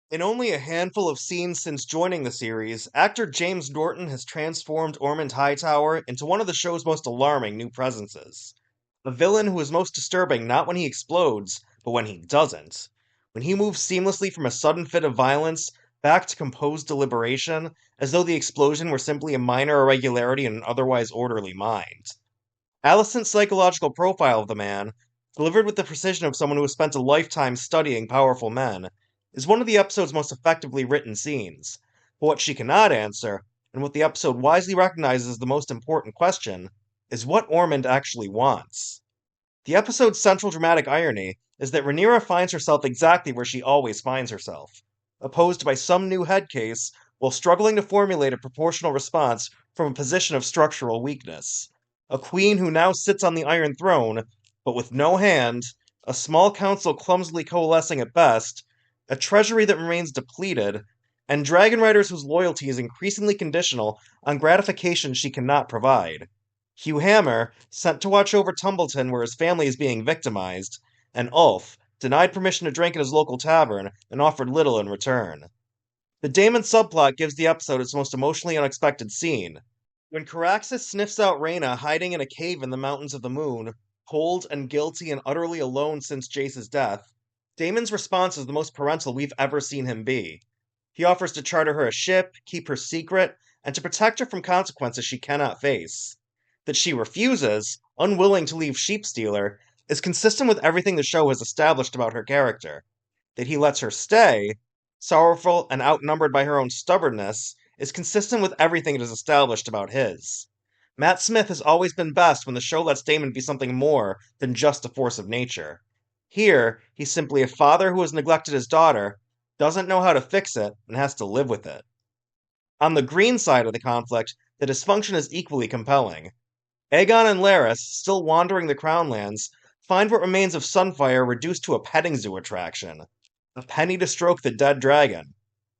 In only a handful of scenes since joining the series, actor James Norton has transformed Ormond Hightower into one of the show's most alarming new presences. A villain who is most disturbing not when he explodes, but when he doesn't. When he moves seamlessly from a sudden fit of violence back to composed deliberation, as though the explosion were simply a minor irregularity in an otherwise orderly mind. Alicent's psychological profile of the man, delivered with the precision of someone who has spent a lifetime studying powerful men, is one of the episode's most effectively written scenes. But what she cannot answer, and what the episode wisely recognizes as the most important question, is what Ormond actually wants. The episode's central dramatic irony is that Rhaenyra finds herself exactly where she always finds herself, opposed by some new head case while struggling to formulate a proportional response from a position of structural weakness. A queen who now sits on the Iron Throne, but with no hand, a small council clumsily coalescing at best, a treasury that remains depleted, and dragon riders whose loyalty is increasingly conditional on gratification she cannot provide. Hugh Hammer, sent to watch over Tumbleton where his family is being victimized, and Ulf, denied permission to drink at his local tavern and offered little in return. The Daemon subplot gives the episode its most emotionally unexpected scene. When Caraxes sniffs out Rhaena hiding in a cave in the Mountains of the Moon, cold and guilty and utterly alone since Jace's death, Daemon's response is the most parental we've ever seen him be. He offers to charter her a ship, keep her secret, and to protect her from consequences she cannot face. That she refuses, unwilling to leave Sheepstealer, is consistent with everything the show has established about her character. That he lets her stay, sorrowful and outnumbered by her own stubbornness, is consistent with everything it has established about his. Matt Smith has always been best when the show lets Daemon be something more than just a force of nature. Here, he's simply a father who has neglected his daughter, doesn't know how to fix it, and has to live with it. On the green side of the conflict, the dysfunction is equally compelling. Aegon and Larys, still wandering the Crownlands, find what remains of Sunfire reduced to a petting zoo attraction. A penny to stroke the dead dragon.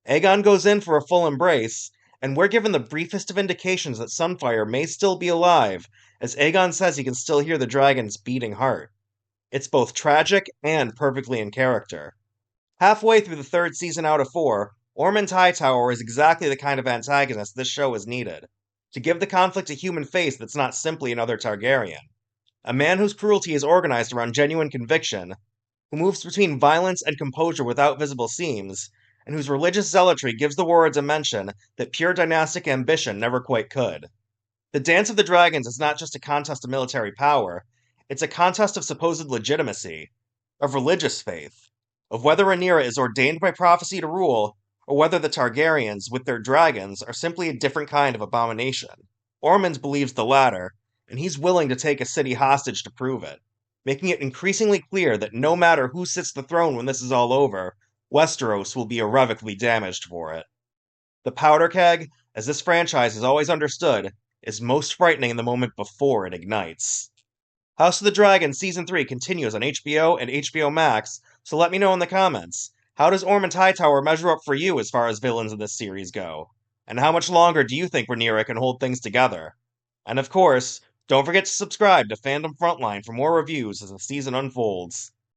Aegon goes in for a full embrace, and we're given the briefest of indications that Sunfire may still be alive, as Aegon says he can still hear the dragon's beating heart. It's both tragic and perfectly in character. Halfway through the third season out of four, Ormond Hightower is exactly the kind of antagonist this show has needed, to give the conflict a human face that's not simply another Targaryen. A man whose cruelty is organized around genuine conviction, who moves between violence and composure without visible seams, and whose religious zealotry gives the war a dimension that pure dynastic ambition never quite could. The Dance of the Dragons is not just a contest of military power, it's a contest of supposed legitimacy, of religious faith, of whether Rhaenyra is ordained by prophecy to rule, or whether the Targaryens, with their dragons, are simply a different kind of abomination. Ormond believes the latter, and he's willing to take a city hostage to prove it, making it increasingly clear that no matter who sits the throne when this is all over, Westeros will be irrevocably damaged for it. The powder keg, as this franchise has always understood, is most frightening in the moment before it ignites. House of the Dragon Season 3 continues on HBO and HBO Max, so let me know in the comments. How does Ormond Hightower measure up for you as far as villains in this series go? And how much longer do you think Rhaenyra can hold things together? And of course, don't forget to subscribe to Fandom Frontline for more reviews as the season unfolds.